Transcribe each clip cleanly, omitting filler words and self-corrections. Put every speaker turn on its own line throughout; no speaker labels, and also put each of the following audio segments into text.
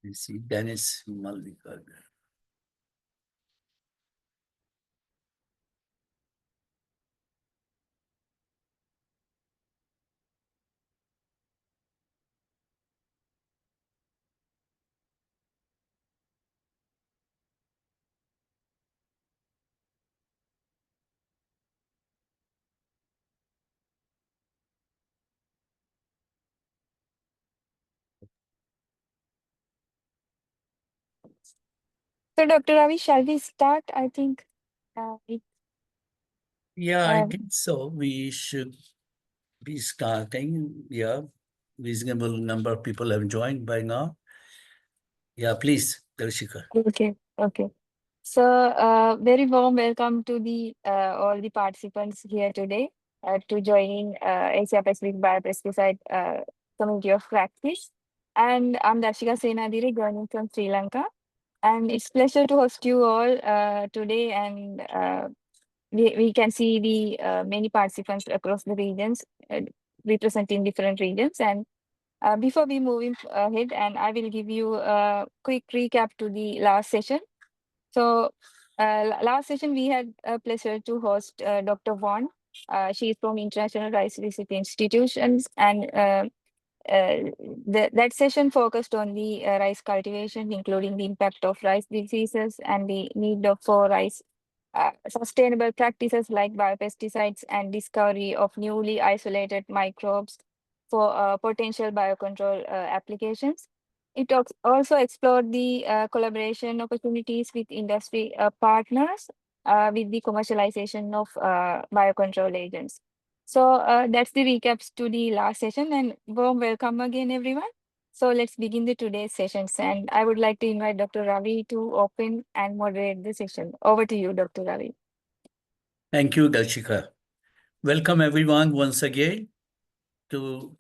You see, Dennis Malvika.
So, Dr. Ravi, shall we start? I think it,
Yeah, I
uh,
think so. We should be starting. Yeah, reasonable number of people have joined by now. Yeah, please, Darshika.
okay, okay. So, very warm welcome to the all the participants here today to joining Asia Pacific Biopesticide Community of Practice. And I'm Darshika Senadiri, joining from Sri Lanka. And it's pleasure to host you all today. And we can see the many participants across the regions, representing different regions. And before we moving ahead, and I will give you a quick recap to the last session. So, last session we had a pleasure to host Dr. Vaughn. She is from International Rice Research Institutions, and that session focused on the rice cultivation, including the impact of rice diseases and the need for rice sustainable practices like biopesticides and discovery of newly isolated microbes for potential biocontrol applications. It also explored the collaboration opportunities with industry partners with the commercialization of biocontrol agents. So that's the recaps to the last session, and warm welcome again, everyone. So let's begin the today's sessions, and I would like to invite Dr. Ravi to open and moderate the session. Over to you, Dr. Ravi.
Thank you, Darshika. Welcome everyone once again to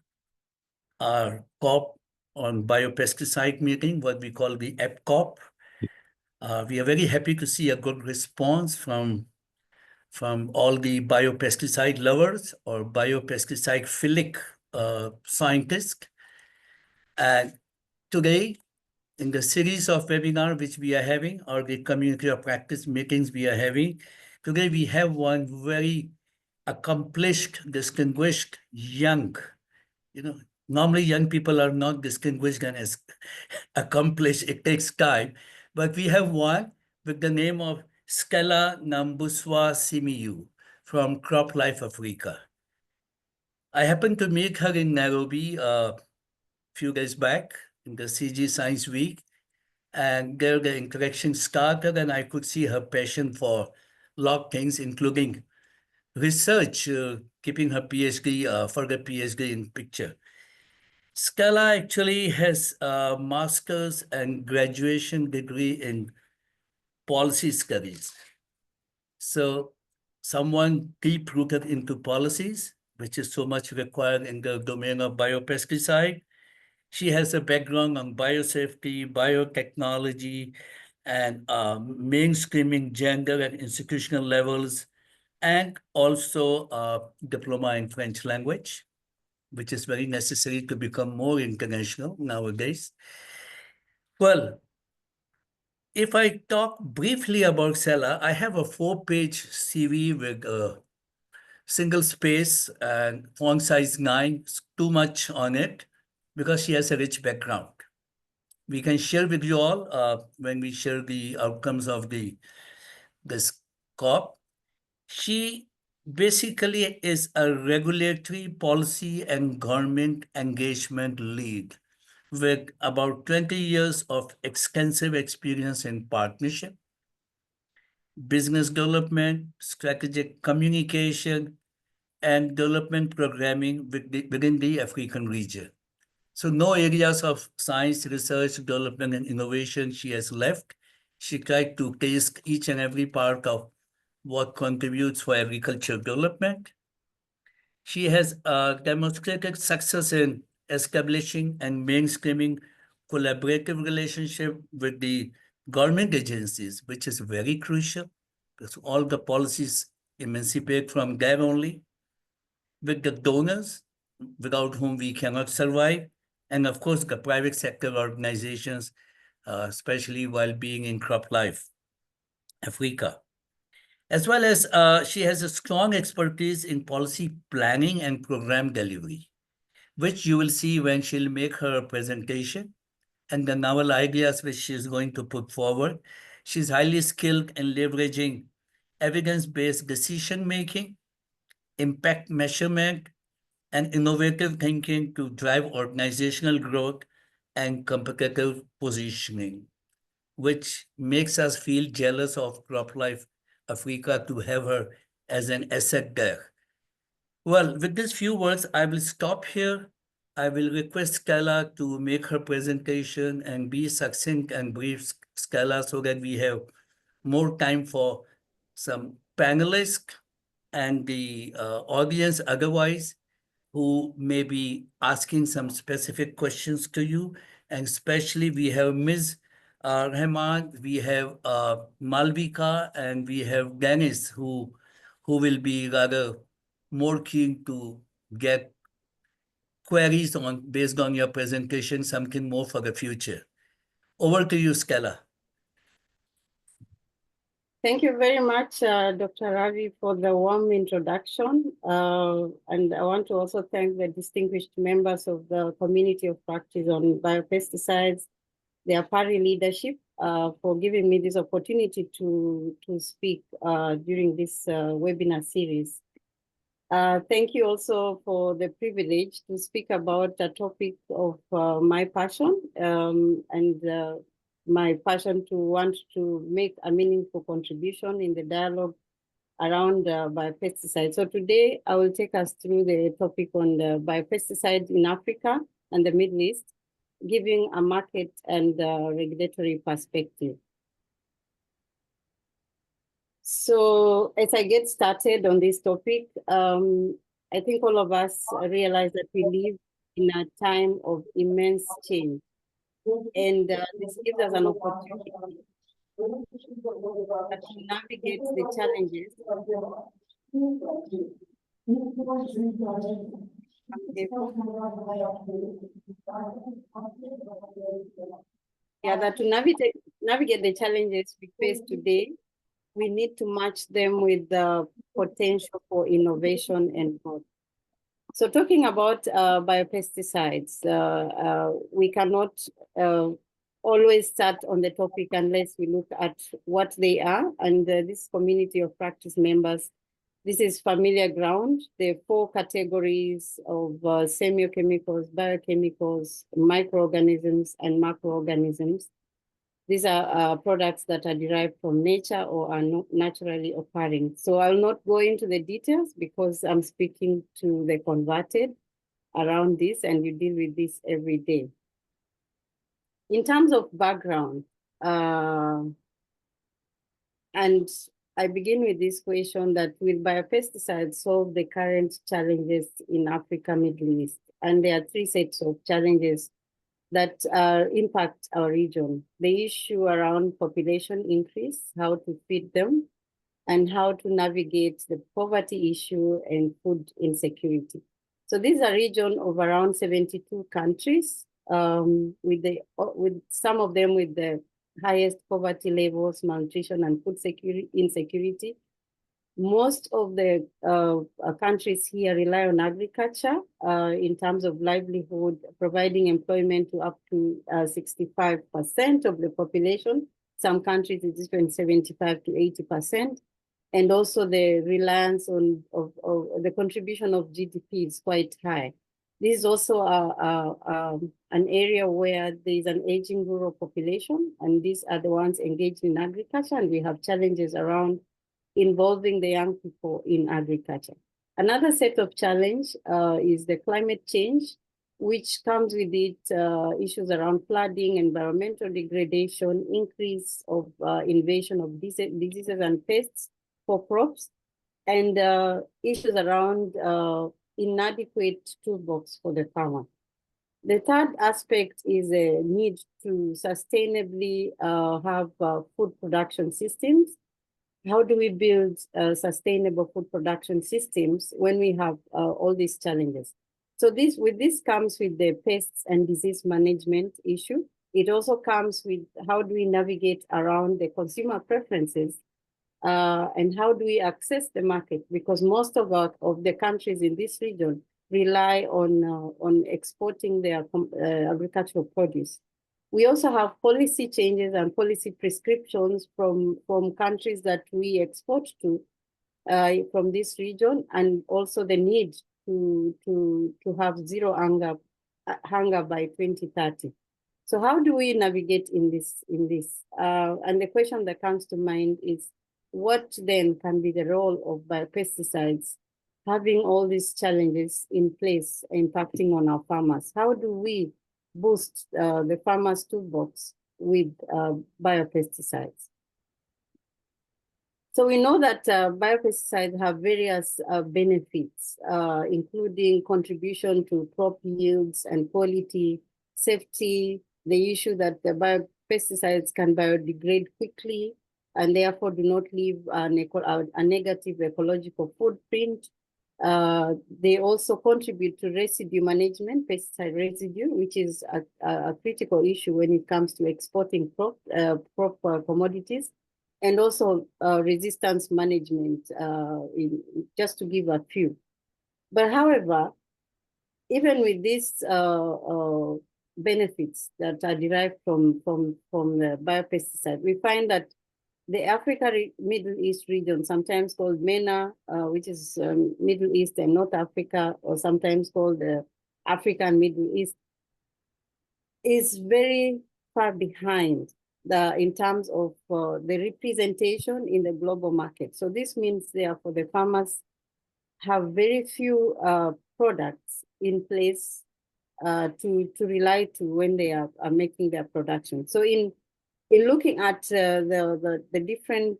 our COP on biopesticide meeting, what we call the EPCOP. We are very happy to see a good response from all the biopesticide lovers or biopesticide philic scientists. And today, in the series of webinar which we are having, or the community of practice meetings we are having, today we have one very accomplished, distinguished, young, normally young people are not distinguished and as accomplished, it takes time. But we have one with the name of Stella Nambuswa Simiyu from Crop Life Africa. I happened to meet her in Nairobi a few days back in the CG Science Week, and there the interaction started, and I could see her passion for a lot of things, including research, keeping her PhD, further PhD in picture. Stella actually has a master's and graduation degree in policy studies. So someone deep-rooted into policies, which is so much required in the domain of biopesticide. She has a background on biosafety, biotechnology, and mainstreaming gender at institutional levels, and also a diploma in French language, which is very necessary to become more international nowadays. Well, if I talk briefly about Sela, I have a 4-page CV with a single space and font size 9, too much on it because she has a rich background. We can share with you all when we share the outcomes of this COP. She basically is a regulatory policy and government engagement lead with about 20 years of extensive experience in partnership, business development, strategic communication, and development programming within the African region. So no areas of science, research, development, and innovation she has left. She tried to taste each and every part of what contributes for agriculture development. She has demonstrated success in establishing and mainstreaming collaborative relationship with the government agencies, which is very crucial because all the policies emancipate from there only, with the donors, without whom we cannot survive, and of course, the private sector organizations especially while being in crop life, Africa. As well as she has a strong expertise in policy planning and program delivery, which you will see when she'll make her presentation and the novel ideas which she's going to put forward. She's highly skilled in leveraging evidence-based decision-making, impact measurement, and innovative thinking to drive organizational growth and competitive positioning, which makes us feel jealous of CropLife Africa to have her as an asset there. Well, with these few words, I will stop here. I will request Scala to make her presentation and be succinct and brief, Scala, so that we have more time for some panelists and the audience otherwise, who may be asking some specific questions to you. And especially we have Ms. Rahman, we have Malvika, and we have Dennis, who will be rather more keen to get queries on based on your presentation, something more for the future. Over to you, Scala.
Thank you very much, Dr. Ravi, for the warm introduction. And I want to also thank the distinguished members of the community of practice on biopesticides, their party leadership, for giving me this opportunity to speak during this webinar series. Thank you also for the privilege to speak about a topic of my passion and my passion to want to make a meaningful contribution in the dialogue around biopesticides. So today I will take us through the topic on the biopesticides in Africa and the Middle East, giving a market and regulatory perspective. So as I get started on this topic, I think all of us realize that we live in a time of immense change. And this gives us an opportunity to navigate the challenges that to navigate the challenges we face today, we need to match them with the potential for innovation and growth. So talking about biopesticides, we cannot always start on the topic unless we look at what they are. And this community of practice members, this is familiar ground. There are 4 categories of semiochemicals, biochemicals, microorganisms, and macroorganisms. These are products that are derived from nature or are not naturally occurring. So I'll not go into the details because I'm speaking to the converted around this, and you deal with this every day. In terms of background, and I begin with this question that will biopesticides solve the current challenges in Africa, Middle East? And there are 3 sets of challenges that impact our region. The issue around population increase, how to feed them, and how to navigate the poverty issue and food insecurity. So this is a region of around 72 countries, with some of them with the highest poverty levels, malnutrition, and food insecurity. Most of the countries here rely on agriculture in terms of livelihood, providing employment to up to 65% of the population. Some countries it is between 75 to 80%. And also the reliance on the contribution of GDP is quite high. This is also an area where there is an aging rural population, and these are the ones engaged in agriculture, and we have challenges around involving the young people in agriculture. Another set of challenge is the climate change, which comes with it issues around flooding, environmental degradation, increase of invasion of diseases and pests for crops, and issues around inadequate toolbox for the farmer. The third aspect is a need to sustainably have food production systems. How do we build sustainable food production systems when we have all these challenges? So this comes with the pests and disease management issue. It also comes with how do we navigate around the consumer preferences, and how do we access the market? Because most of the countries in this region rely on exporting their agricultural produce. We also have policy changes and policy prescriptions from countries that we export to from this region, and also the need to have zero hunger by 2030. So how do we navigate in this? And the question that comes to mind is, what then can be the role of biopesticides having all these challenges in place impacting on our farmers? How do we boost the farmers' toolbox with biopesticides? So we know that biopesticides have various benefits, including contribution to crop yields and quality, safety, the issue that the biopesticides can biodegrade quickly and therefore do not leave a negative ecological footprint. They also contribute to residue management, pesticide residue, which is a critical issue when it comes to exporting crop commodities, and also resistance management, just to give a few. But however, even with these benefits that are derived from the biopesticide, we find that the Africa-Middle East region, sometimes called MENA, which is Middle East and North Africa, or sometimes called the Africa and Middle East, is very far behind in terms of the representation in the global market. So this means, therefore, the farmers have very few products in place to rely to when they are making their production. So in looking at the different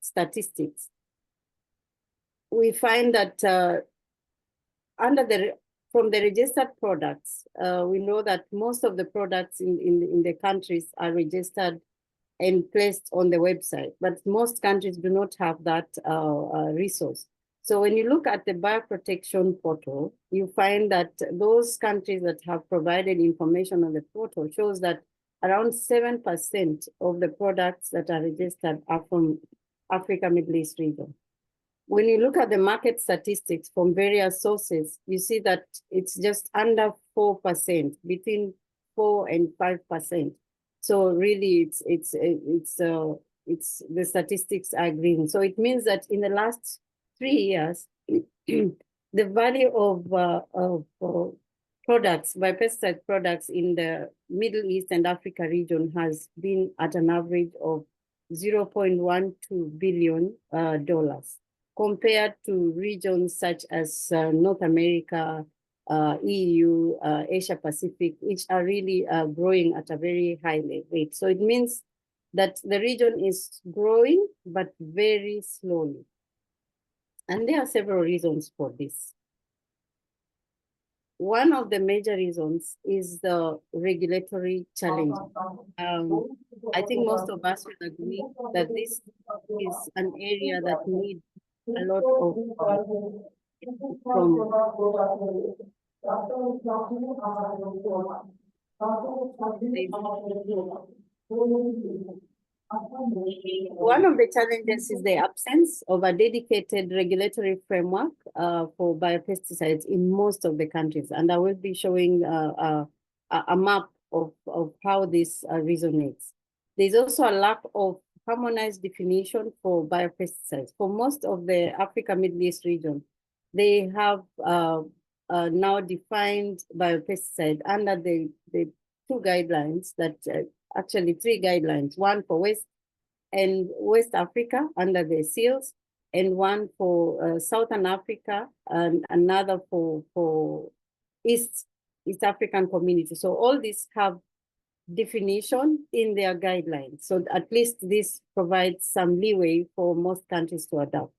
statistics, we find that from the registered products, we know that most of the products in the countries are registered and placed on the website, but most countries do not have that resource. So when you look at the bioprotection portal, you find that those countries that have provided information on the portal shows that around 7% of the products that are registered are from Africa, Middle East region. When you look at the market statistics from various sources, you see that it's just under 4%, between 4 and 5%. So really, it's the statistics are green. So it means that in the last 3 years, the value of products, biopesticide products in the Middle East and Africa region has been at an average of $0.12 billion, compared to regions such as North America, EU, Asia Pacific, which are really growing at a very high rate. So it means that the region is growing, but very slowly. And there are several reasons for this. One of the major reasons is the regulatory challenge. I think most of us will agree that this is an area that needs a lot of One of the challenges is the absence of a dedicated regulatory framework for biopesticides in most of the countries. And I will be showing a map of how this resonates. There's also a lack of harmonized definition for biopesticides. For most of the Africa Middle East region, they have now defined biopesticide under the two guidelines that actually 3 guidelines, one for West Africa under the SEALs, and one for Southern Africa, and another for East African community. So all these have definition in their guidelines. So at least this provides some leeway for most countries to adopt.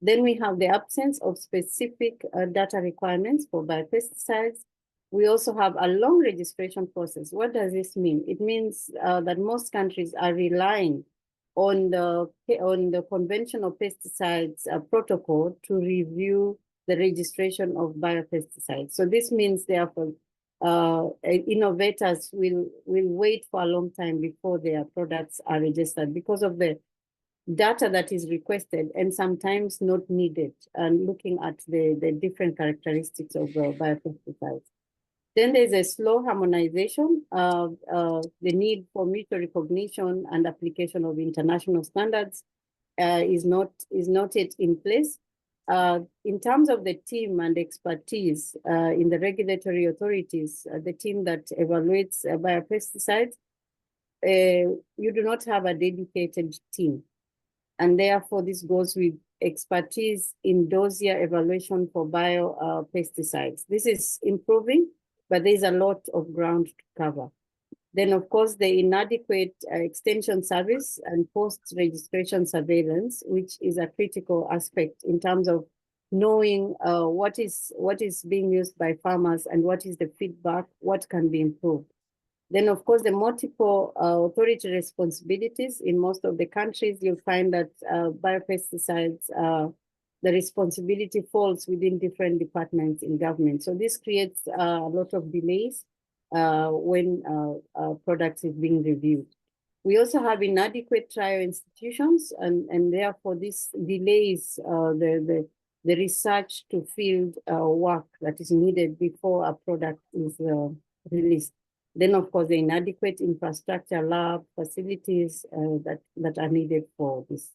Then we have the absence of specific data requirements for biopesticides. We also have a long registration process. What does this mean? It means that most countries are relying on the Convention of Pesticides protocol to review the registration of biopesticides. So this means, therefore, innovators will wait for a long time before their products are registered because of the data that is requested and sometimes not needed, and looking at the different characteristics of biopesticides. Then there's a slow harmonization, the need for mutual recognition and application of international standards is not yet in place. In terms of the team and expertise in the regulatory authorities, the team that evaluates biopesticides, you do not have a dedicated team. And therefore, this goes with expertise in dossier evaluation for biopesticides. This is improving, but there's a lot of ground to cover. Then, of course, the inadequate extension service and post-registration surveillance, which is a critical aspect in terms of knowing what is being used by farmers and what is the feedback, what can be improved. Then, of course, the multiple authority responsibilities in most of the countries, you'll find that biopesticides, the responsibility falls within different departments in government. So this creates a lot of delays when products is being reviewed. We also have inadequate trial institutions, and therefore this delays the research to field work that is needed before a product is released. Then, of course, the inadequate infrastructure, lab facilities that are needed for this.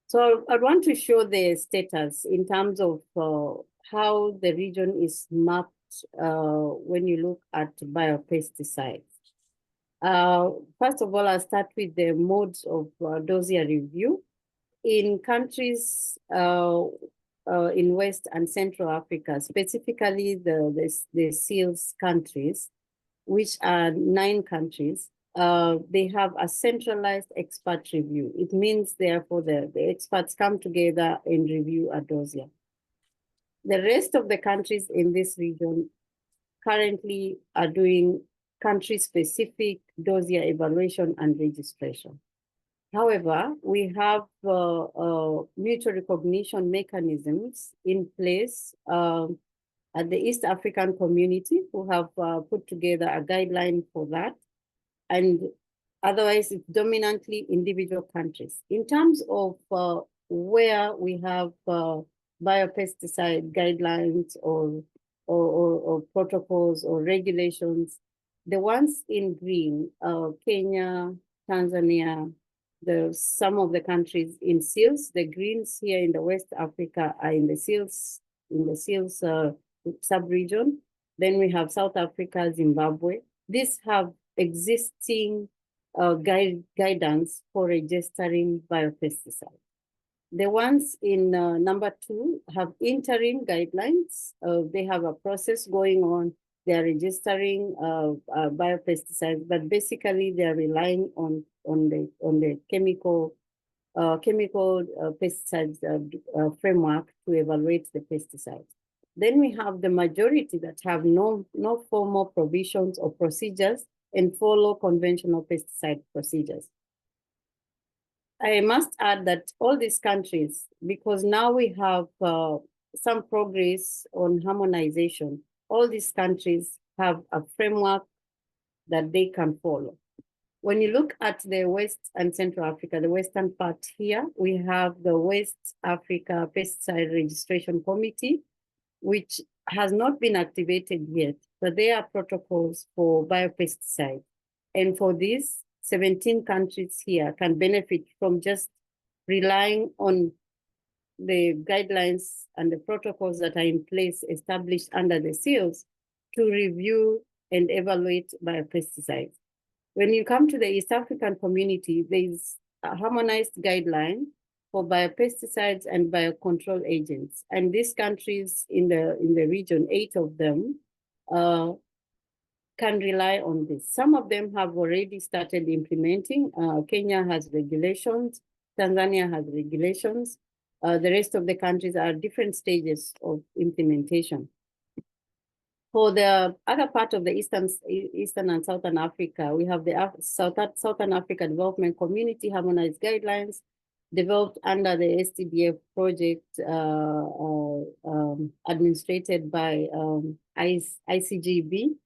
So I want to show the status in terms of how the region is mapped when you look at biopesticides. First of all, I'll start with the modes of dossier review. In countries in West and Central Africa, specifically the SEALS countries, which are 9 countries, they have a centralized expert review. It means, therefore, the experts come together and review a dossier. The rest of the countries in this region currently are doing country-specific dossier evaluation and registration. However, we have mutual recognition mechanisms in place at the East African community, who have put together a guideline for that. And otherwise, it's dominantly individual countries. In terms of where we have biopesticide guidelines or protocols or regulations, the ones in green, Kenya, Tanzania, some of the countries in SEALS, the greens here in the West Africa are in the SEALS sub-region. Then we have South Africa, Zimbabwe. These have existing guidance for registering biopesticides. The ones in number 2 have interim guidelines. They have a process going on. They are registering biopesticides, but basically they are relying on the chemical pesticides framework to evaluate the pesticides. Then we have the majority that have no formal provisions or procedures and follow conventional pesticide procedures. I must add that all these countries, because now we have some progress on harmonization, all these countries have a framework that they can follow. When you look at the West and Central Africa, the western part here, we have the West Africa Pesticide Registration Committee, which has not been activated yet, but there are protocols for biopesticide. And for this, 17 countries here can benefit from just relying on the guidelines and the protocols that are in place established under the SEALS to review and evaluate biopesticides. When you come to the East African community, there's a harmonized guideline for biopesticides and biocontrol agents. And these countries in the region, 8 of them, can rely on this. Some of them have already started implementing. Kenya has regulations, Tanzania has regulations. The rest of the countries are different stages of implementation. For the other part of the Eastern and Southern Africa, we have the Southern Africa Development Community harmonized guidelines. developed under the STDF project administrated by ICGB.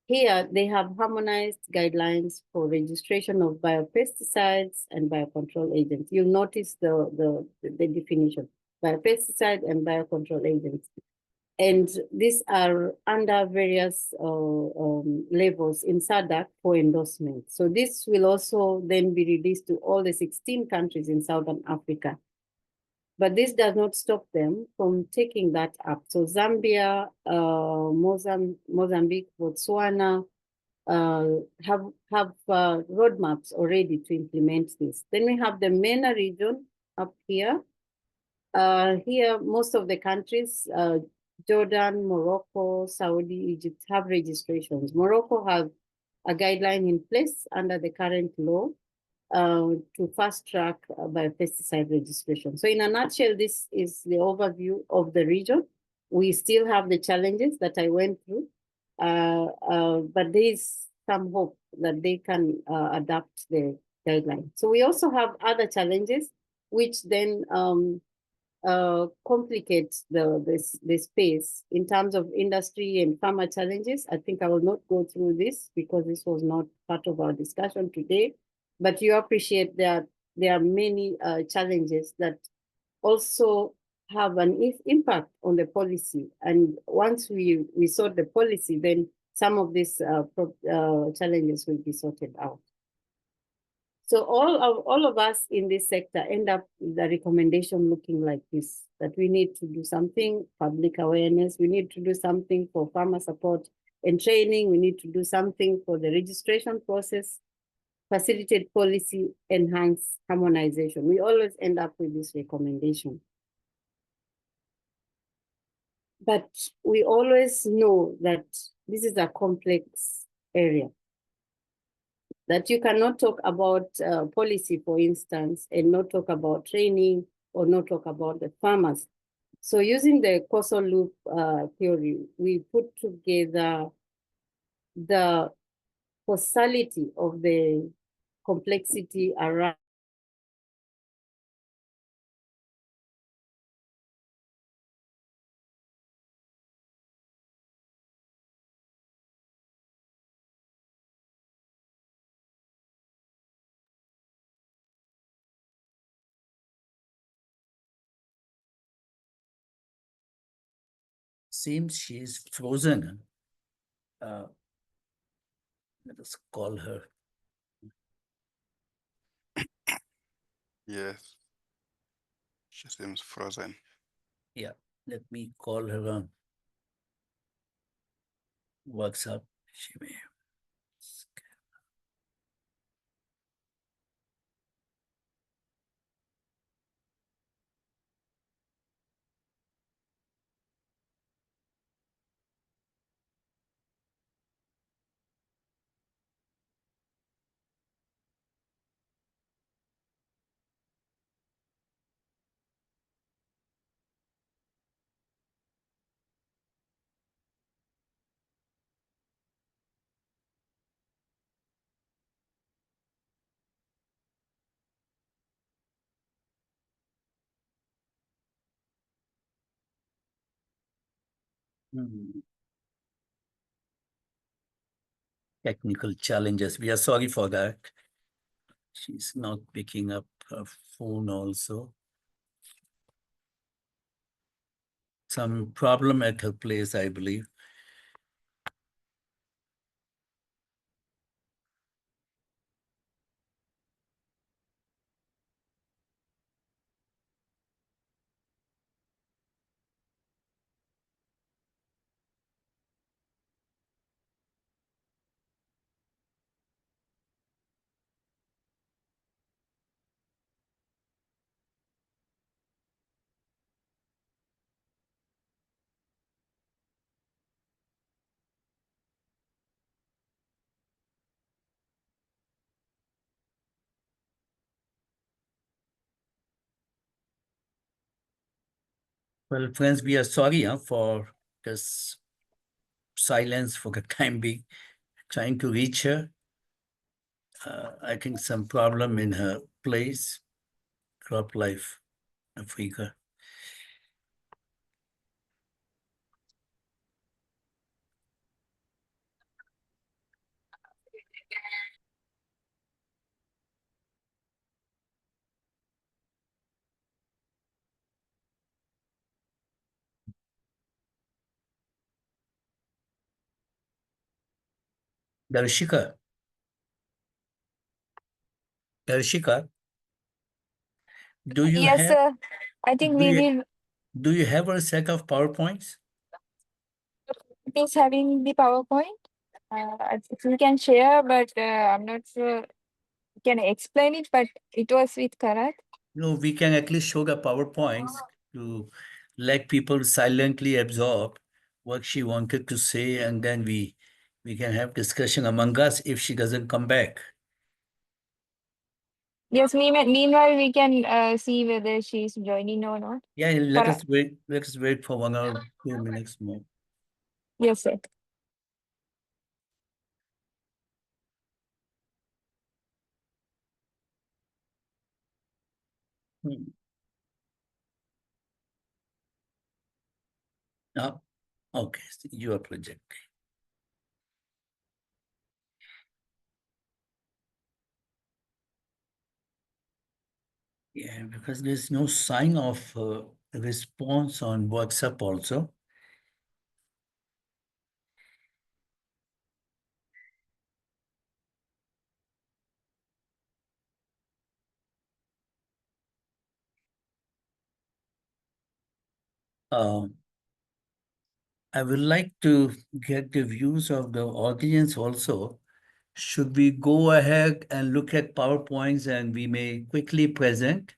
Here, they have harmonized guidelines for registration of biopesticides and biocontrol agents. You'll notice the definition, biopesticide and biocontrol agents. And these are under various levels in SADC for endorsement. So this will also then be released to all the 16 countries in Southern Africa. But this does not stop them from taking that up. So Zambia, Mozambique, Botswana have roadmaps already to implement this. Then we have the MENA region up here. Here, most of the countries, Jordan, Morocco, Saudi, Egypt have registrations. Morocco has a guideline in place under the current law to fast track biopesticide registration. So in a nutshell, this is the overview of the region. We still have the challenges that I went through, but there is some hope that they can adapt the guideline. So we also have other challenges, which then complicate the space in terms of industry and farmer challenges. I think I will not go through this because this was not part of our discussion today, but you appreciate that there are many challenges that also have an impact on the policy. And once we sort the policy, then some of these challenges will be sorted out. So all of us in this sector end up with a recommendation looking like this, that we need to do something, public awareness, we need to do something for farmer support and training, we need to do something for the registration process, facilitate policy, enhance harmonization. We always end up with this recommendation. But we always know that this is a complex area, that you cannot talk about policy, for instance, and not talk about training or not talk about the farmers. So using the causal loop theory, we put together the causality of the complexity around
Seems she's frozen. Let us call her.
Yes. She seems frozen.
Yeah, let me call her on WhatsApp. She may. Technical challenges. We are sorry for that. She's not picking up her phone also. Some problem at her place, I believe. Well, friends, we are sorry for this silence for the time being. Trying to reach her. I think some problem in her place. Crop Life Africa. Darshika, do you
Yes,
have
sir. I think
do
we
you,
will.
do you have a set of PowerPoints?
It is having the PowerPoint. If you can share, but I'm not sure. You can explain it, but it was with Karat.
No, we can at least show the PowerPoints to let people silently absorb what she wanted to say, and then we can have discussion among us if she doesn't come back.
Yes, meanwhile, we can see whether she's joining or not.
Yeah, let
For,
us wait. Let us wait for 1 or 2 minutes more.
yes, sir.
Hmm. Ah, okay, so you are projecting. Yeah, because there's no sign of response on WhatsApp also. I would like to get the views of the audience also. Should we go ahead and look at PowerPoints and we may quickly present,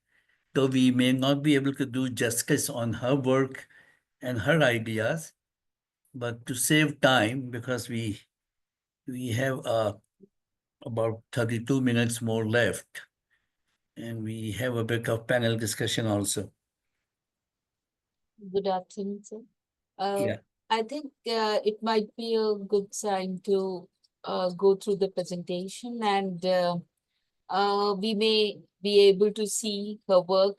though we may not be able to do justice on her work and her ideas, but to save time, because we have about 32 minutes more left, and we have a bit of panel discussion also.
Good afternoon, sir.
Yeah.
I think it might be a good time to go through the presentation, and we may be able to see her work.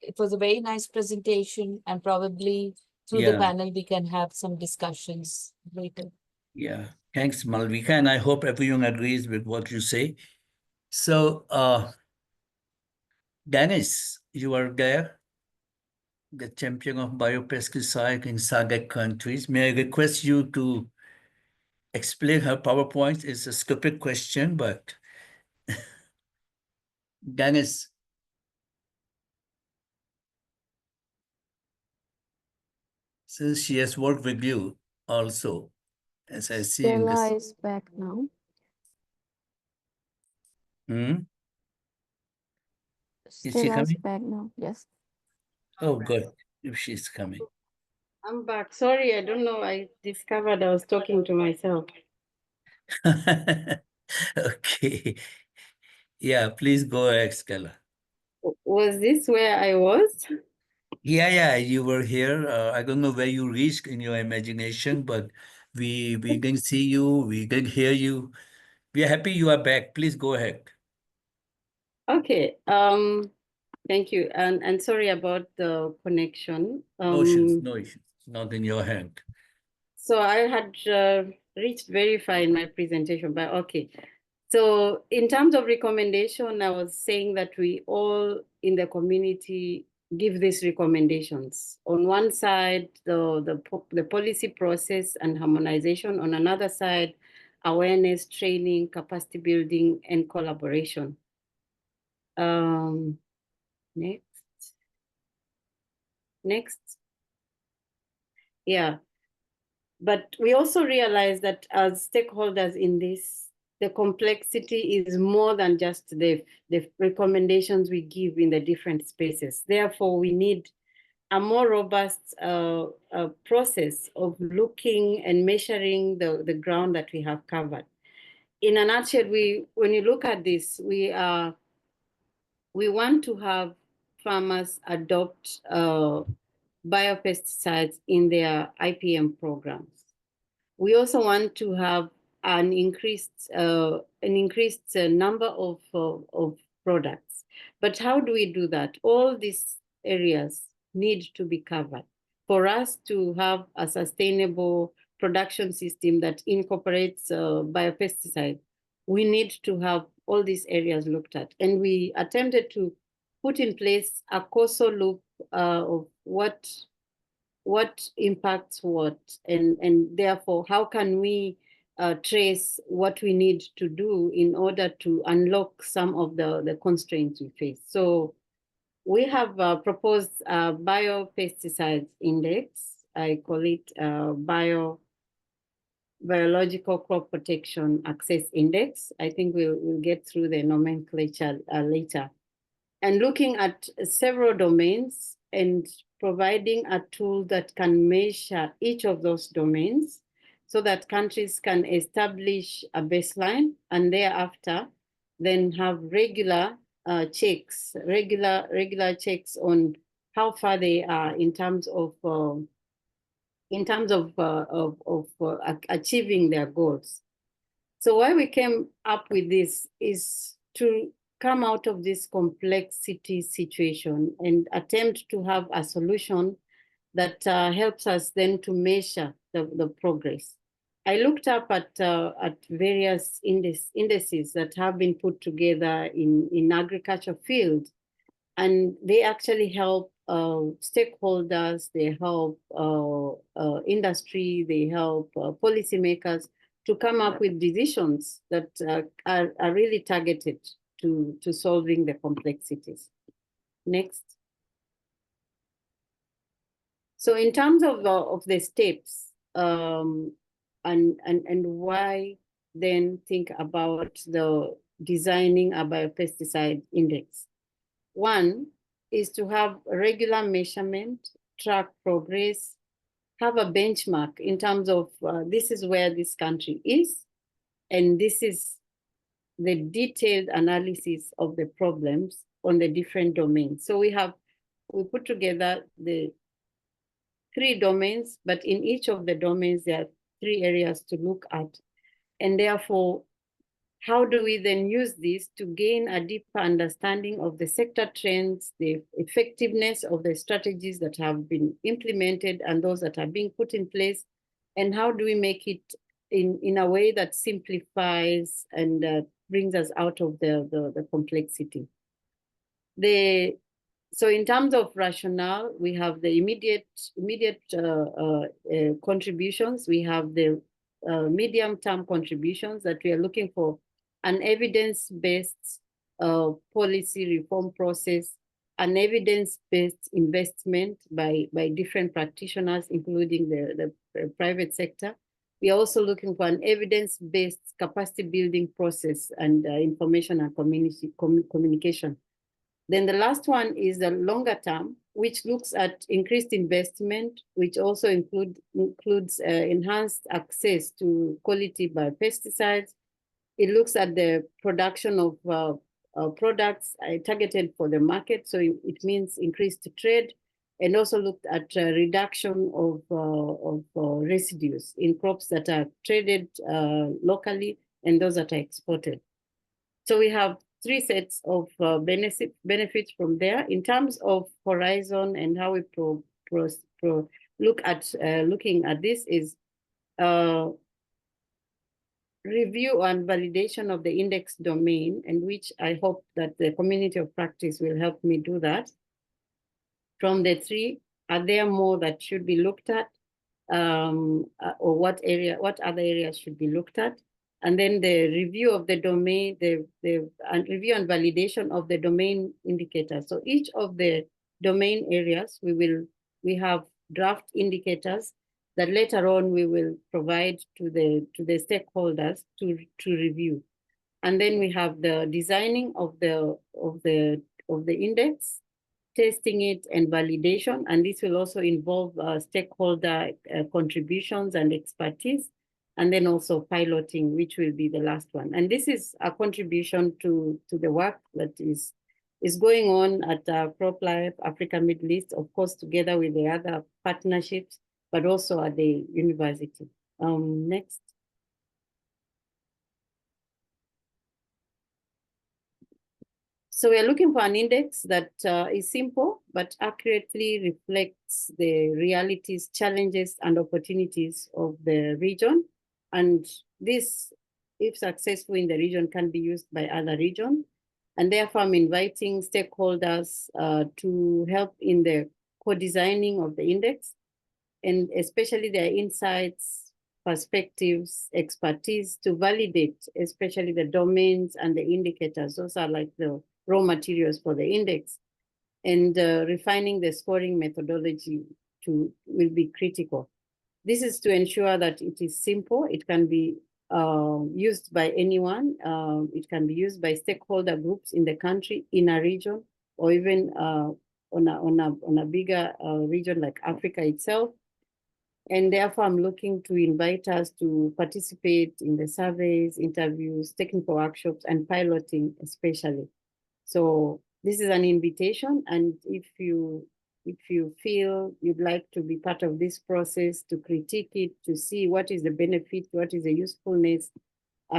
It was a very nice presentation, and probably through the
Yeah.
panel we can have some discussions later.
Yeah, thanks, Malvika, and I hope everyone agrees with what you say. So, Dennis, you are there, the champion of biopesticide in SADC countries. May I request you to explain her PowerPoint? It's a stupid question, but Dennis, since she has worked with you also, as I see in this.
Stella is back now.
Hmm? Is she
Stella's
coming?
back now. Yes.
Oh, good, if she's coming.
I'm back. Sorry, I don't know. I discovered I was talking to myself.
Okay. Yeah, please go ahead, Stella.
Was this where I was?
Yeah, you were here. I don't know where you reached in your imagination, but we didn't see you, we didn't hear you. We are happy you are back. Please go ahead.
Okay. Thank you. And sorry about the connection.
No issues, no issues. Not in your hand.
So I had reached very far in my presentation, but okay. So in terms of recommendation, I was saying that we all in the community give these recommendations. On one side, the policy process and harmonization. On another side, awareness, training, capacity building, and collaboration. Next. Yeah. But we also realize that as stakeholders in this, the complexity is more than just the recommendations we give in the different spaces. Therefore, we need a more robust process of looking and measuring the ground that we have covered. In a nutshell, when you look at this, we want to have farmers adopt biopesticides in their IPM programs. We also want to have an increased number of products. But how do we do that? All these areas need to be covered for us to have a sustainable production system that incorporates biopesticide. We need to have all these areas looked at. And we attempted to put in place a causal loop of what impacts what, and therefore, how can we trace what we need to do in order to unlock some of the constraints we face. So we have proposed a biopesticides index. I call it biological crop protection access index. I think we'll get through the nomenclature later. And looking at several domains and providing a tool that can measure each of those domains so that countries can establish a baseline and thereafter then have regular checks, regular checks on how far they are in terms of achieving their goals. So why we came up with this is to come out of this complexity situation and attempt to have a solution that helps us then to measure the progress. I looked up at various indices that have been put together in agriculture field, and they actually help stakeholders, they help industry, they help policymakers to come up with decisions that are really targeted to solving the complexities. Next. So in terms of the steps and why then think about the designing a biopesticide index. One is to have regular measurement, track progress, have a benchmark in terms of this is where this country is, and this is the detailed analysis of the problems on the different domains. So we put together the 3 domains, but in each of the domains, there are 3 areas to look at. And therefore, how do we then use this to gain a deeper understanding of the sector trends, the effectiveness of the strategies that have been implemented and those that are being put in place? And how do we make it in a way that simplifies and brings us out of the complexity? So in terms of rationale, we have the immediate contributions. We have the medium-term contributions that we are looking for an evidence-based policy reform process, an evidence-based investment by different practitioners, including the private sector. We are also looking for an evidence-based capacity building process and information and communication. Then the last one is the longer term, which looks at increased investment, which also includes enhanced access to quality biopesticides. It looks at the production of products targeted for the market, so it means increased trade, and also looked at reduction of residues in crops that are traded locally and those that are exported. So we have 3 sets of benefits from there. In terms of horizon and how we looking at this is review and validation of the index domain, and which I hope that the community of practice will help me do that. From the 3, are there more that should be looked at, or what other areas should be looked at? And then the review of the domain, the review and validation of the domain indicators. So each of the domain areas, we have draft indicators that later on we will provide to the stakeholders to review. And then we have the designing of the index, testing it and validation, and this will also involve stakeholder contributions and expertise, and then also piloting, which will be the last one. And this is a contribution to the work that is going on at CropLife Africa Middle East, of course, together with the other partnerships, but also at the university. Next. So we're looking for an index that is simple but accurately reflects the realities, challenges, and opportunities of the region. And this, if successful in the region, can be used by other regions. And therefore, I'm inviting stakeholders to help in the co-designing of the index, and especially their insights, perspectives, expertise to validate, especially the domains and the indicators. Those are like the raw materials for the index. And refining the scoring methodology will be critical. This is to ensure that it is simple. It can be used by anyone. It can be used by stakeholder groups in the country, in a region, or even on a bigger region like Africa itself. And therefore, I'm looking to invite us to participate in the surveys, interviews, technical workshops, and piloting especially. So this is an invitation, and if you feel you'd like to be part of this process, to critique it, to see what is the benefit, what is the usefulness,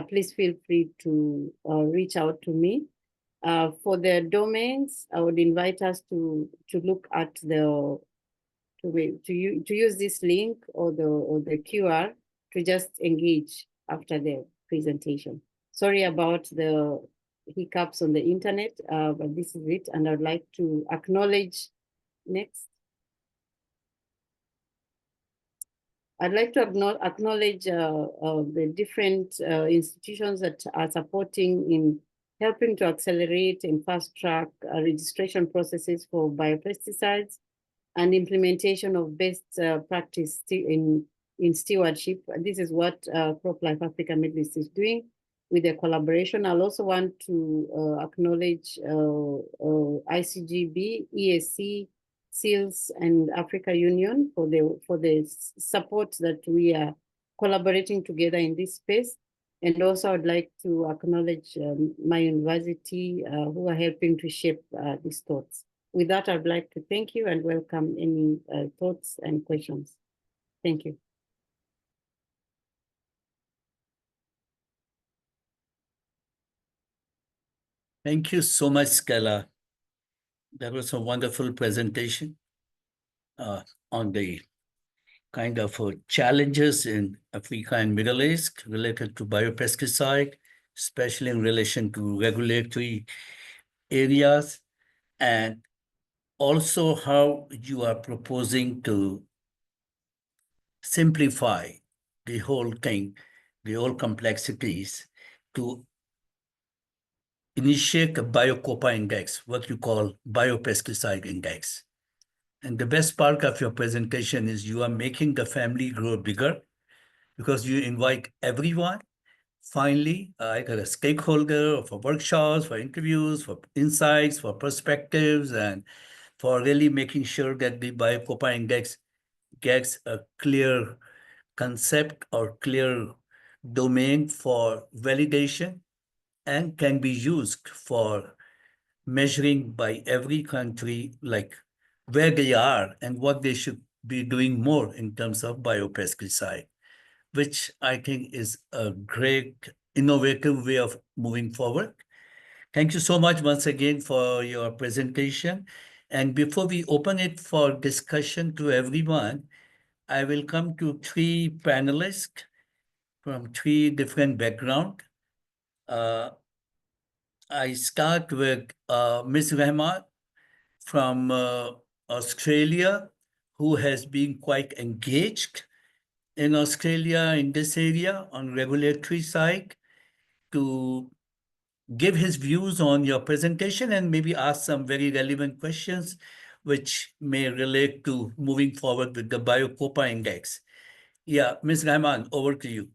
please feel free to reach out to me. For the domains, I would invite us to look at the to use this link or the QR to just engage after the presentation. Sorry about the hiccups on the internet, but this is it. And I'd like to acknowledge, next. I'd like to acknowledge the different institutions that are supporting in helping to accelerate and fast track registration processes for biopesticides and implementation of best practice in stewardship. This is what CropLife Africa Middle East is doing with the collaboration. I'll also want to acknowledge ICGB, ESC, SEALS, and Africa Union for the support that we are collaborating together in this space. And also I'd like to acknowledge my university who are helping to shape these thoughts. With that, I'd like to thank you and welcome any thoughts and questions. Thank you.
Thank you so much, Skella. That was a wonderful presentation on the kind of challenges in Africa and Middle East related to biopesticide, especially in relation to regulatory areas, and also how you are proposing to simplify the whole thing, the whole complexities, to initiate a biocopa index, what you call biopesticide index. And the best part of your presentation is you are making the family grow bigger because you invite everyone. Finally, I got a stakeholder for workshops, for interviews, for insights, for perspectives, and for really making sure that the Biocopa Index gets a clear concept or clear domain for validation and can be used for measuring by every country, like where they are and what they should be doing more in terms of biopesticide, which I think is a great innovative way of moving forward. Thank you so much once again for your presentation. And before we open it for discussion to everyone, I will come to three panelists from three different backgrounds. I start with Ms. Rahman from Australia, who has been quite engaged in Australia in this area on regulatory side, to give his views on your presentation and maybe ask some very relevant questions which may relate to moving forward with the Biocopa Index. Yeah, Ms. Rahman, over to you.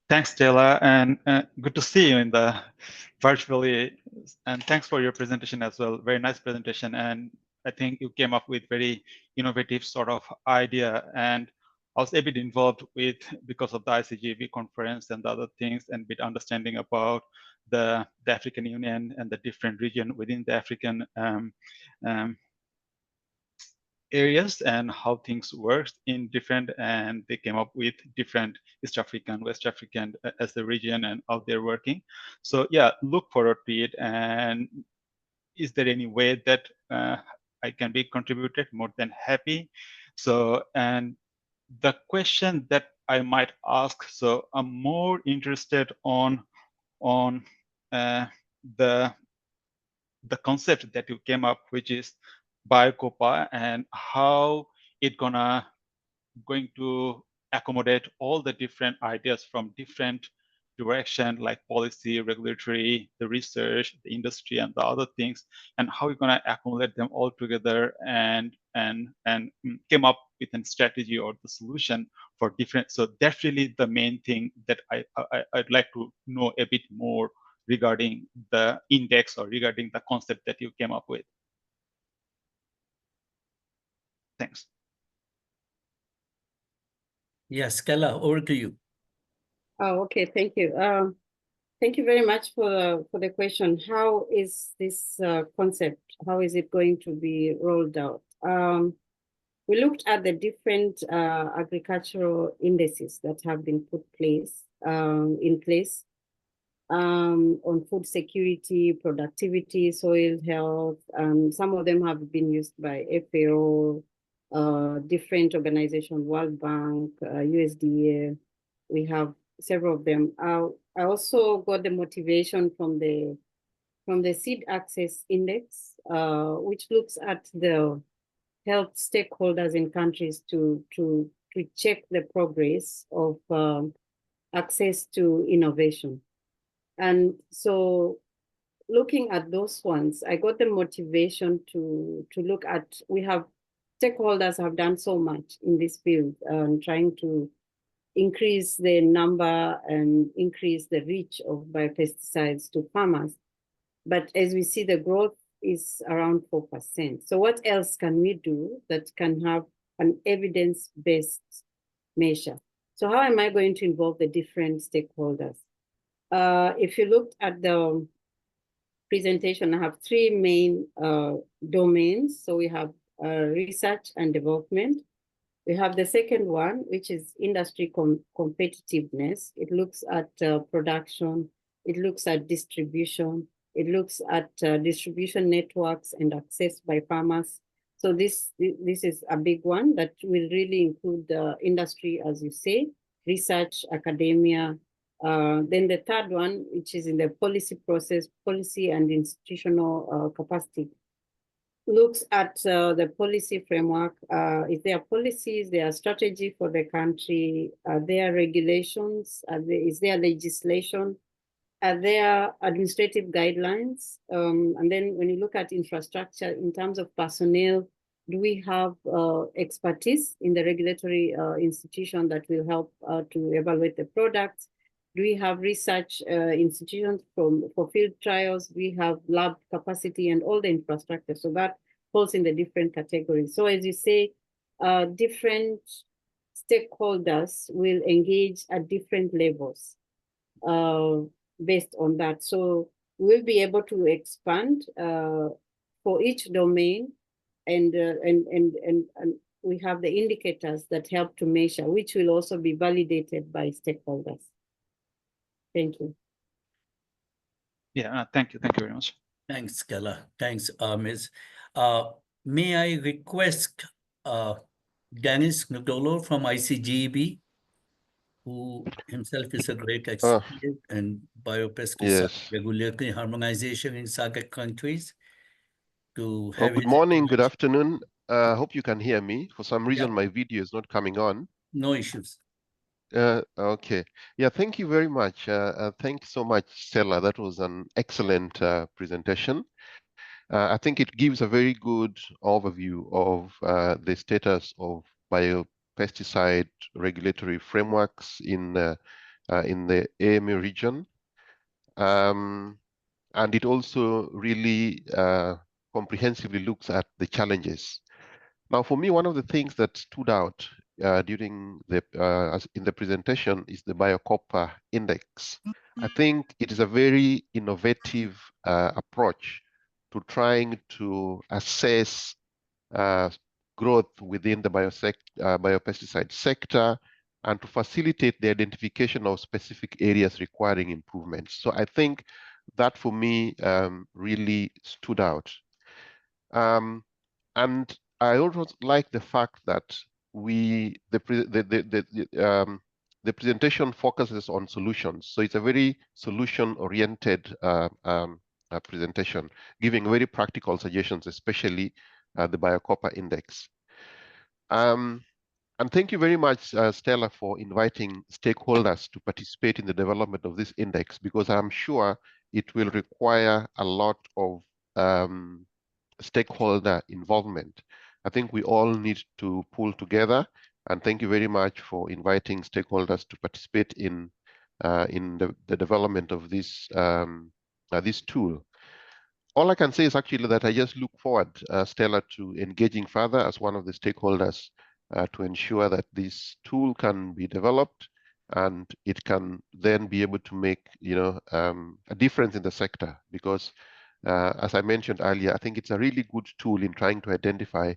Thanks, Jayla, and good to see you in the virtually. And thanks for your presentation as well. Very nice presentation, and I think you came up with very innovative sort of idea. And I was a bit involved with because of the ICGB conference and the other things, and bit understanding about the African Union and the different region within the African areas and how things work in different, and they came up with different East African, West African as the region and how they're working. So yeah, look forward to it. And is there any way that I can be contributed? More than happy. So, and the question that I might ask, so I'm more interested on the concept that you came up, which is Biocopa, and how it going to accommodate all the different ideas from different direction, like policy, regulatory, the research, the industry, and the other things, and how you're going to accumulate them all together and came up with a strategy or the solution for different. So that's really the main thing that I'd like to know a bit more regarding the index or regarding the concept that you came up with. Thanks.
Yes, Stella, over to you.
Oh, okay, thank you. Thank you very much for the question. How is this concept, how is it going to be rolled out? We looked at the different agricultural indices that have been put in place on food security, productivity, soil health. Some of them have been used by FAO, different organizations, World Bank, USDA. We have several of them. I also got the motivation from the Seed Access Index, which looks at the health stakeholders in countries to check the progress of access to innovation. And so looking at those ones, I got the motivation to look at, stakeholders have done so much in this field, trying to increase the number and increase the reach of biopesticides to farmers. But as we see, the growth is around 4%. So what else can we do that can have an evidence-based measure? So how am I going to involve the different stakeholders? If you looked at the presentation, I have three main domains. So we have research and development. We have the second one, which is industry competitiveness. It looks at production, it looks at distribution, it looks at distribution networks and access by farmers. So this is a big one that will really include the industry, as you say, research, academia. Then the third one, which is in the policy process, policy and institutional capacity, looks at the policy framework. Is there policies, there are strategy for the country, are there regulations, is there legislation, are there administrative guidelines? And then when you look at infrastructure in terms of personnel, do we have expertise in the regulatory institution that will help to evaluate the products? Do we have research institutions for field trials? Do we have lab capacity and all the infrastructure? So that falls in the different categories. So as you say, different stakeholders will engage at different levels based on that. So we'll be able to expand for each domain, and we have the indicators that help to measure, which will also be validated by stakeholders. Thank you.
Yeah, thank you. Thank you very much.
Thanks, Stella. Thanks, Ms. May I request Dennis Ndolo from ICGEB, who himself is a great expert in biopesticide regulatory harmonization in SADC countries, to have
good morning, good afternoon. Hope you can hear me. For some reason, my video is not coming on.
No issues.
Okay. Yeah, thank you very much. Thank you so much, Stella. That was an excellent presentation. I think it gives a very good overview of the status of biopesticide regulatory frameworks in the AME region. And it also really comprehensively looks at the challenges. Now, for me, one of the things that stood out during in the presentation is the Biocopa index. I think it is a very innovative approach to trying to assess growth within the biopesticide sector, and to facilitate the identification of specific areas requiring improvements. So I think that for me really stood out. And I also like the fact that the presentation focuses on solutions. So it's a very solution-oriented presentation, giving very practical suggestions, especially the Biocopper Index. And thank you very much, Stella, for inviting stakeholders to participate in the development of this index, because I'm sure it will require a lot of stakeholder involvement. I think we all need to pull together, and thank you very much for inviting stakeholders to participate in the development of this this tool. All I can say is actually that I just look forward, Stella, to engaging further as one of the stakeholders to ensure that this tool can be developed and it can then be able to make a difference in the sector, because as I mentioned earlier, I think it's a really good tool in trying to identify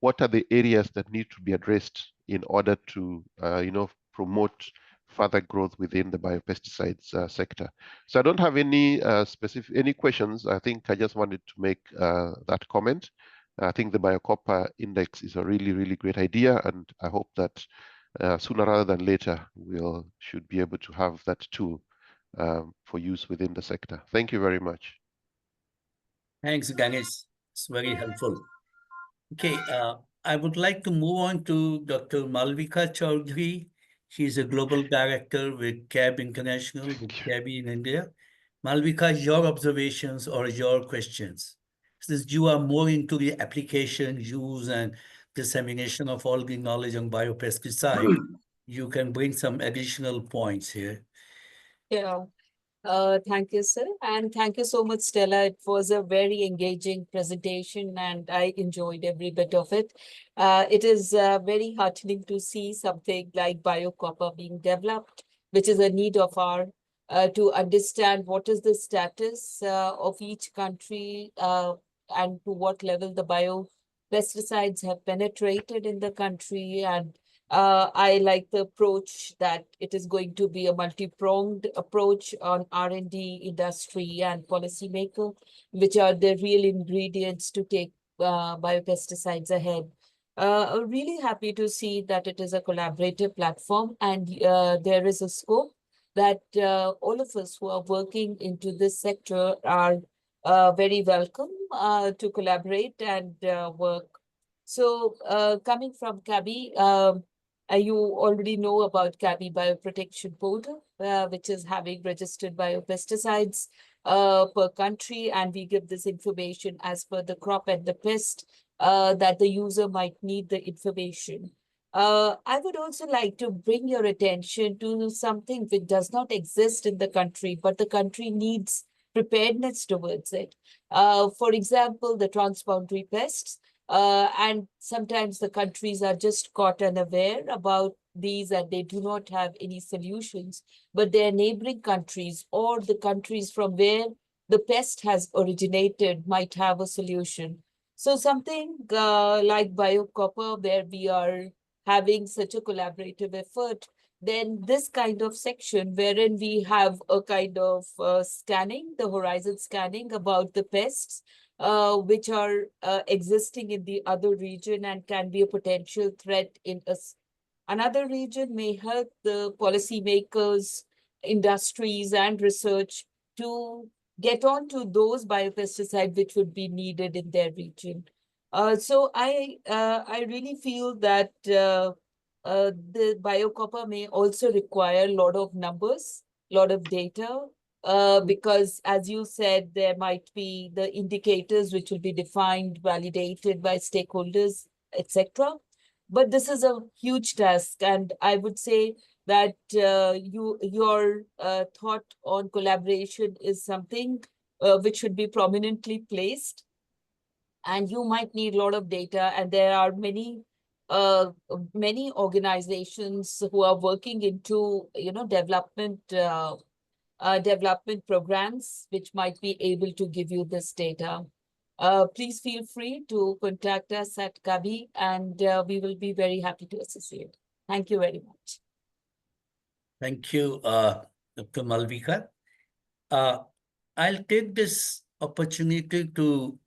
what are the areas that need to be addressed in order to promote further growth within the biopesticides sector. So I don't have any any questions. I think I just wanted to make that comment. I think the Biocopper Index is a really, really great idea, and I hope that sooner rather than later we should be able to have that tool for use within the sector. Thank you very much.
Thanks, Ganesh. It's very helpful. Okay, I would like to move on to Dr. Malvika Chaudhary. She's a global director with CAB International, with CAB in India. Malvika, your observations or your questions? Since you are more into the application, use, and dissemination of all the knowledge on biopesticide, you can bring some additional points here.
Yeah. Thank you, sir. And thank you so much, Stella. It was a very engaging presentation and I enjoyed every bit of it. It is very heartening to see something like biocopper being developed, which is a need of our to understand what is the status of each country and to what level the biopesticides have penetrated in the country. And I like the approach that it is going to be a multi-pronged approach on R&D, industry, and policymaker, which are the real ingredients to take biopesticides ahead. Really happy to see that it is a collaborative platform and there is a scope that all of us who are working into this sector are very welcome to collaborate and work. So coming from CABI, you already know about CABI Bioprotection Portal, which is having registered biopesticides per country, and we give this information as per the crop and the pest that the user might need the information. I would also like to bring your attention to something which does not exist in the country, but the country needs preparedness towards it. For example, the transboundary pests. And sometimes the countries are just caught unaware about these and they do not have any solutions, but their neighboring countries or the countries from where the pest has originated might have a solution. So something like Biocopper, where we are having such a collaborative effort, then this kind of section wherein we have a kind of scanning, the horizon scanning about the pests, which are existing in the other region and can be a potential threat in another region, may help the policymakers, industries, and research to get on to those biopesticides which would be needed in their region. So I really feel that the Biocopper may also require a lot of numbers, a lot of data, because as you said, there might be the indicators which will be defined, validated by stakeholders, etc. But this is a huge task, and I would say that your thought on collaboration is something which should be prominently placed. And you might need a lot of data, and there are many organizations who are working into development programs which might be able to give you this data. please feel free to contact us at Kavi, and we will be very happy to associate. Thank you very much.
Thank you, Dr. Malvika. I'll take this opportunity to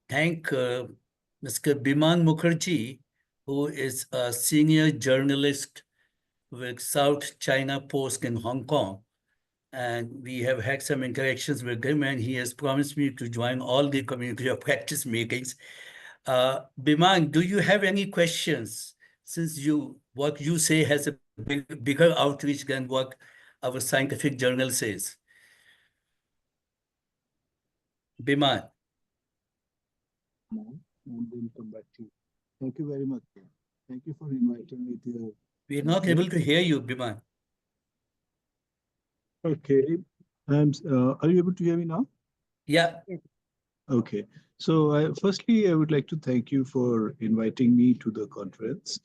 thank Mr. Biman Mukherjee, who is a senior journalist with South China Post in Hong Kong. And we have had some interactions with him, and he has promised me to join all the community of practice meetings. Biman, do you have any questions? Since what you say has a bigger outreach than what our scientific journal says. Biman.
And then come back to you. Thank you very much. Thank you for inviting me to your.
We're not able to hear you, Biman.
Okay. Are you able to hear me now?
Yeah.
Okay. So firstly, I would like to thank you for inviting me to the conference.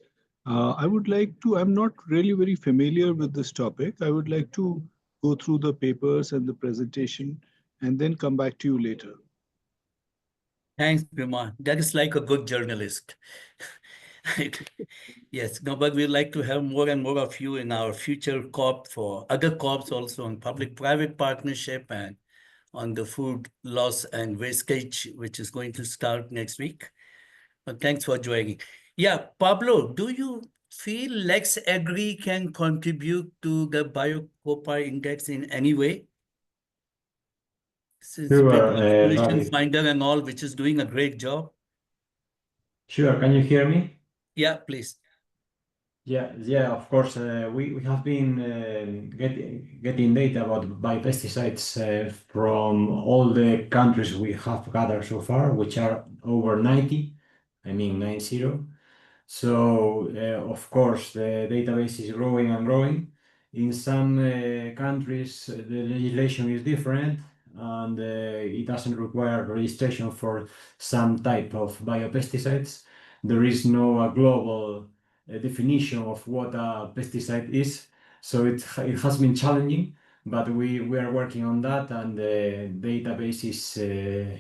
I'm not really very familiar with this topic. I would like to go through the papers and the presentation and then come back to you later.
Thanks, Biman. That is like a good journalist. Yes, no, but we'd like to have more and more of you in our future COP for other COPs also on public-private partnership and on the food loss and wastage, which is going to start next week. But thanks for joining. Yeah, Pablo, do you feel Lex Agri can contribute to the Biocopa Index in any way? Since
Sure,
Solution
Ravi.
Finder and all, which is doing a great job.
Sure, can you hear me?
Yeah, please.
Yeah, of course. We have been getting data about biopesticides from all the countries we have gathered so far, which are over 90, I mean 90. So, of course, the database is growing and growing. In some countries, the legislation is different, and it doesn't require registration for some type of biopesticides. There is no global definition of what a pesticide is, so it has been challenging, but we are working on that, and the database is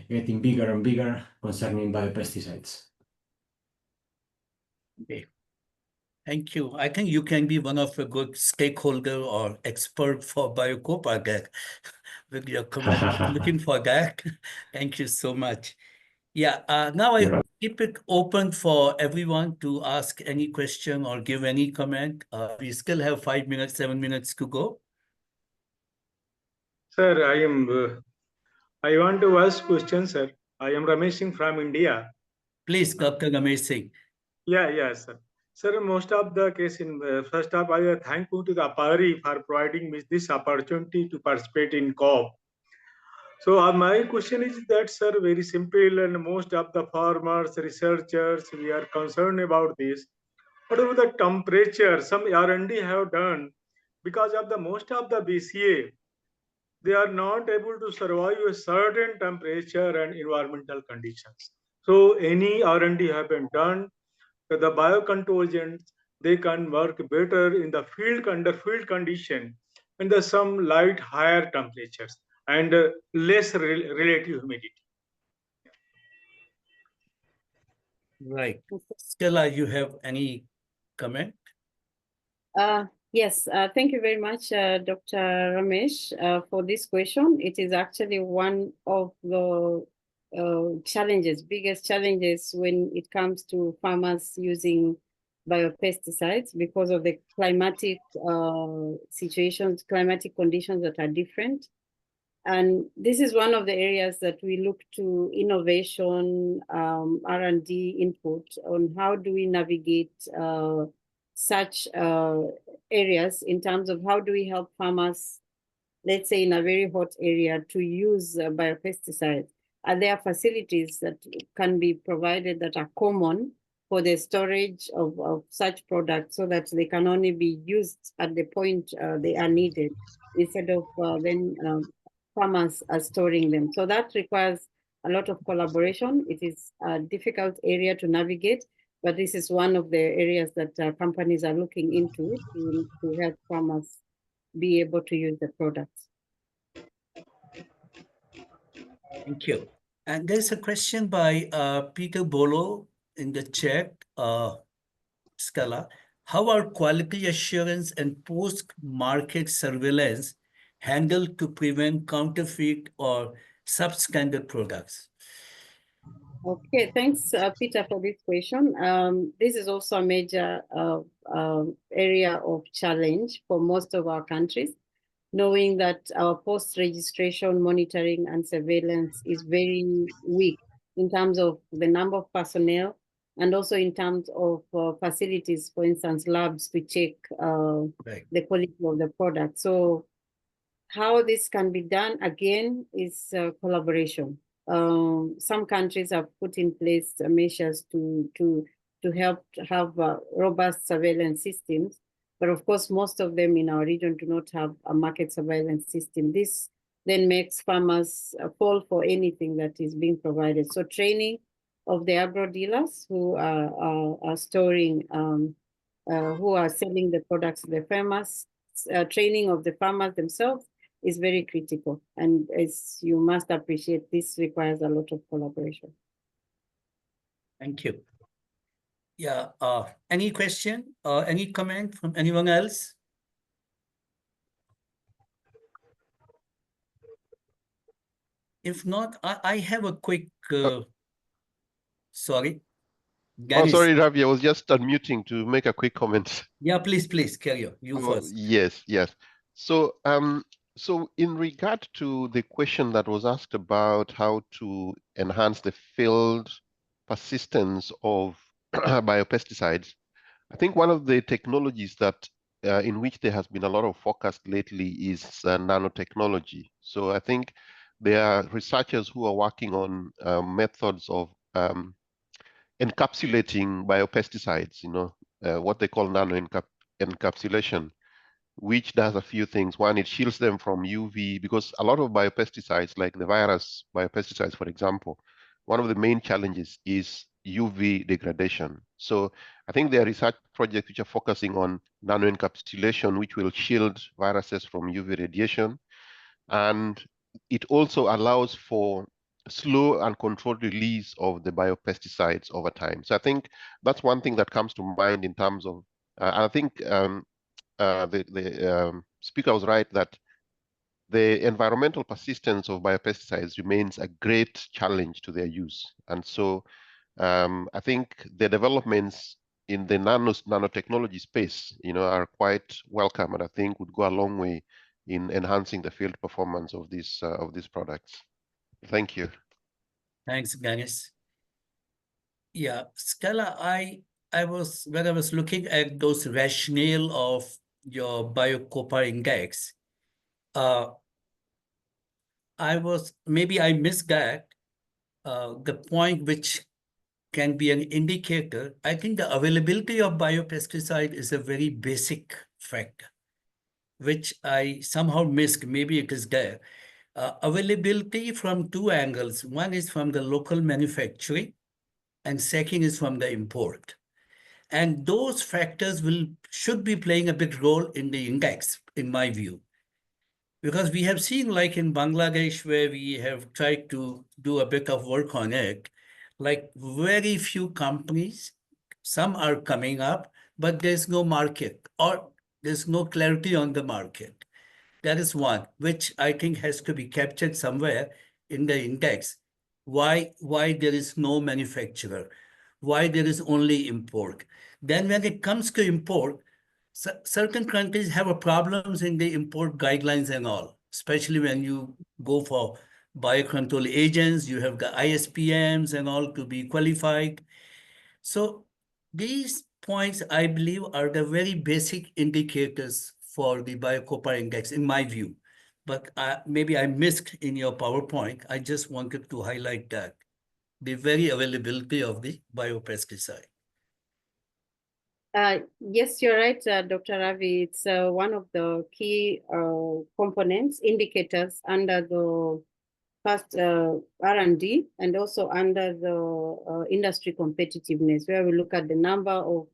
getting bigger and bigger concerning biopesticides.
Okay. Thank you. I think you can be one of a good stakeholder or expert for Biocopa there with your commitment. Looking for that. Thank you so much. Yeah, now I keep it open for everyone to ask any question or give any comment. We still have 5 minutes, 7 minutes to go.
Sir, I want to ask question, sir. I am Ramesh Singh from India.
Please, Dr. Ramesh Singh.
Yeah, sir. Sir, most of the case in first up, I thank you to the APARI for providing me this opportunity to participate in COP. So my question is that, sir, very simple, and most of the farmers, researchers, we are concerned about this. Whatever the temperature, some R&D have done, because of the most of the BCA, they are not able to survive a certain temperature and environmental conditions. So any R&D have been done, the biocontrol agents, they can work better in the field under field condition and the some light higher temperatures and less relative humidity.
Right. Stella, you have any comment?
Yes, thank you very much, Dr. Ramesh, for this question. It is actually one of the biggest challenges when it comes to farmers using biopesticides because of the climatic situations, climatic conditions that are different. And this is one of the areas that we look to innovation, R&D input on how do we navigate such areas in terms of how do we help farmers, let's say in a very hot area, to use biopesticides. Are there facilities that can be provided that are common for the storage of such products so that they can only be used at the point they are needed instead of then farmers are storing them? So that requires a lot of collaboration. It is a difficult area to navigate, but this is one of the areas that companies are looking into to help farmers be able to use the products.
Thank you. And there's a question by Peter Bolo in the chat, Scala. How are quality assurance and post-market surveillance handled to prevent counterfeit or substandard products?
Okay, thanks, Peter, for this question. This is also a major area of challenge for most of our countries, knowing that our post-registration monitoring and surveillance is very weak in terms of the number of personnel and also in terms of facilities, for instance, labs to check the quality of the product. So how this can be done again is collaboration. Some countries have put in place measures to help have robust surveillance systems, but of course, most of them in our region do not have a market surveillance system. This then makes farmers fall for anything that is being provided. So training of the agro dealers who are storing, who are selling the products to the farmers, training of the farmers themselves is very critical. And as you must appreciate, this requires a lot of collaboration.
Thank you. Yeah, any question or any comment from anyone else? If not, I have a quick, sorry.
Oh,
Ganesh.
sorry, Ravi, I was just unmuting to make a quick comment.
Yeah, please carry on. You first.
Yes. So, so in regard to the question that was asked about how to enhance the field persistence of biopesticides, I think one of the technologies that in which there has been a lot of focus lately is nanotechnology. So I think there are researchers who are working on methods of encapsulating biopesticides, what they call encapsulation, which does a few things. One, it shields them from UV, because a lot of biopesticides, like the virus biopesticides, for example, one of the main challenges is UV degradation. So I think there are research projects which are focusing on nanoencapsulation, which will shield viruses from UV radiation. And it also allows for slow and controlled release of the biopesticides over time. So I think that's one thing that comes to mind in terms of, I think the speaker was right that the environmental persistence of biopesticides remains a great challenge to their use. And so I think the developments in the nanotechnology space, are quite welcome, and I think would go a long way in enhancing the field performance of these products. Thank you.
Thanks, Ganesh. Yeah, Stella, when I was looking at those rationale of your Biocopper index, maybe I missed that, the point which can be an indicator. I think the availability of biopesticide is a very basic factor, which I somehow missed. Maybe it is there. Availability from two angles. One is from the local manufacturing, and second is from the import. And those factors should be playing a big role in the index, in my view. Because we have seen, like in Bangladesh, where we have tried to do a bit of work on it, like very few companies, some are coming up, but there's no market or there's no clarity on the market. That is one, which I think has to be captured somewhere in the index. Why there is no manufacturer? Why there is only import? Then when it comes to import, certain countries have a problems in the import guidelines and all, especially when you go for biocontrol agents, you have the ISPMs and all to be qualified. So these points, I believe, are the very basic indicators for the Biocopper index, in my view. But maybe I missed in your PowerPoint. I just wanted to highlight that, the very availability of the biopesticide.
Yes, you're right, Dr. Ravi. It's one of the key components, indicators under the first R&D and also under the industry competitiveness, where we look at the number of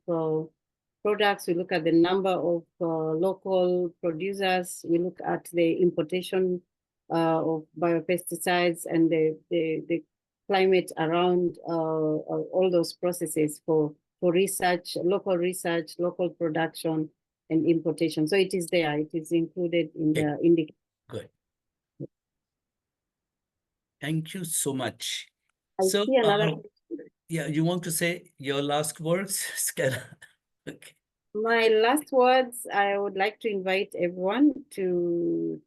products, we look at the number of local producers, we look at the importation of biopesticides and the climate around all those processes for research, local production, and importation. So it is there. It is included in
Okay.
the indicator.
Good. Thank you so much.
I
So,
see another.
yeah, you want to say your last words, Stella? Okay.
My last words, I would like to invite everyone to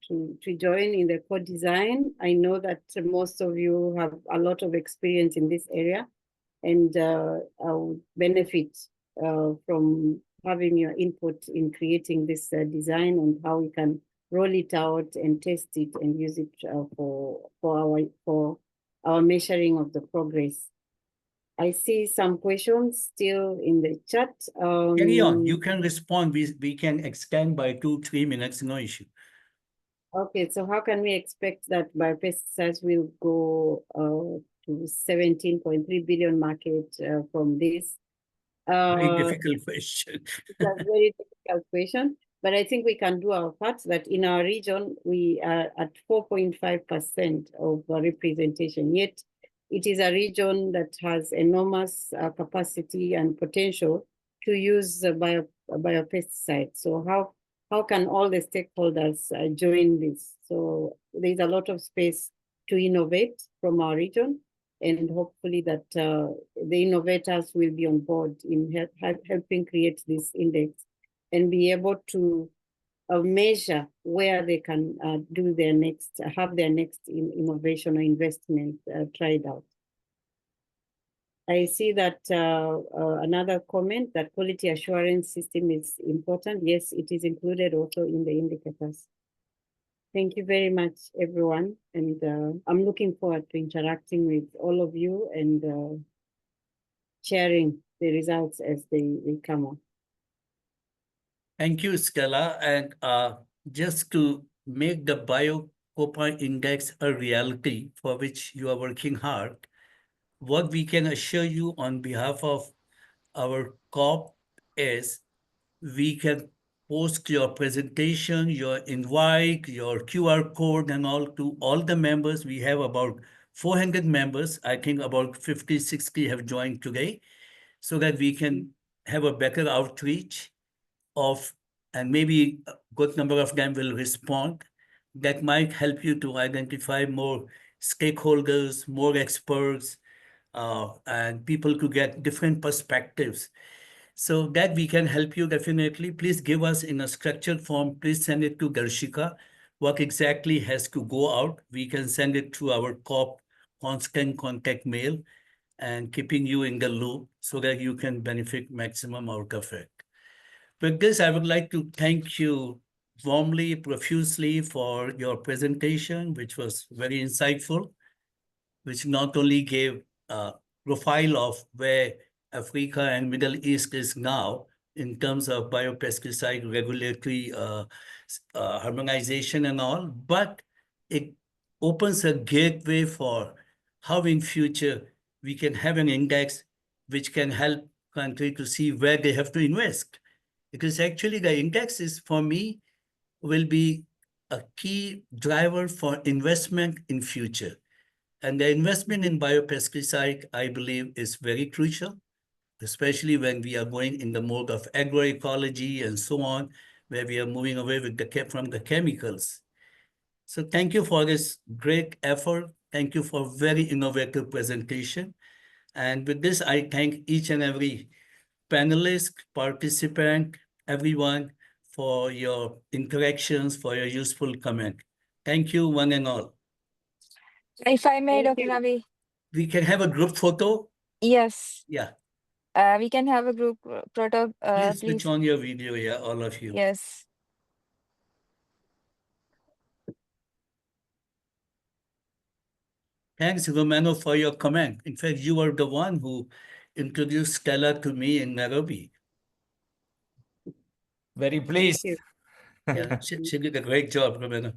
join in the co-design. I know that most of you have a lot of experience in this area, and I would benefit from having your input in creating this design and how we can roll it out and test it and use it for our measuring of the progress. I see some questions still in the chat.
Carry on. You can respond. We can extend by 2-3 minutes, no issue.
Okay, so how can we expect that biopesticides will go to 17.3 billion market from this?
Very difficult question.
It's a very difficult question, but I think we can do our part that in our region, we are at 4.5% of representation, yet it is a region that has enormous capacity and potential to use biopesticides. So how can all the stakeholders join this? So there's a lot of space to innovate from our region, and hopefully that the innovators will be on board in helping create this index and be able to measure where they can have their next innovation or investment tried out. I see that another comment that quality assurance system is important. Yes, it is included also in the indicators. Thank you very much, everyone. And I'm looking forward to interacting with all of you and sharing the results as they come up.
Thank you, Stella. And just to make the BioCopa Index a reality for which you are working hard, what we can assure you on behalf of our COP is we can post your presentation, your invite, your QR code and all to all the members. We have about 400 members. I think about 50, 60 have joined today so that we can have a better outreach of, and maybe a good number of them will respond. That might help you to identify more stakeholders, more experts, and people to get different perspectives. So that we can help you definitely. Please give us in a structured form. Please send it to Darshika. What exactly has to go out? We can send it through our COP constant contact mail and keeping you in the loop so that you can benefit maximum out of it. With this, I would like to thank you warmly, profusely for your presentation, which was very insightful, which not only gave a profile of where Africa and Middle East is now in terms of biopesticide regulatory harmonization and all, but it opens a gateway for how in future we can have an index which can help country to see where they have to invest. Because actually the index is, for me, will be a key driver for investment in future. And the investment in biopesticide, I believe, is very crucial, especially when we are going in the mode of agroecology and so on, where we are moving away from the chemicals. So thank you for this great effort. Thank you for very innovative presentation. And with this, I thank each and every panelist, participant, everyone for your interactions, for your useful comment. Thank you, one and all.
If I may,
Thank
Dr.
you.
Ravi.
We can have a group photo.
Yes.
Yeah.
We can have a group photo.
Please switch
Please.
on your video, yeah, all of you.
Yes.
Thanks, Romano, for your comment. In fact, you were the one who introduced Stella to me in Nairobi.
Very pleased.
Thank
Yeah, she did a great job, Romano.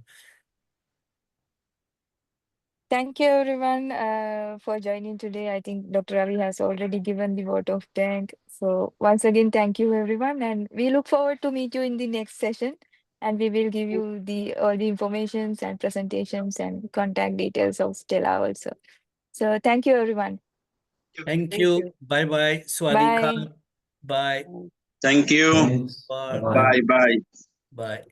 Thank you, everyone, for joining today. I think Dr. Ravi has already given the vote of thanks. So once again, thank you, everyone. And we look forward to meet you in the next session. And we will give you all the informations and presentations and contact details of Stella also. So thank you, everyone.
Thank
Thank
you.
you.
Bye-bye.
Bye.
Swadika. Bye.
Thank you.
Thanks.
Bye.
Bye-bye.
Bye bye.
Bye.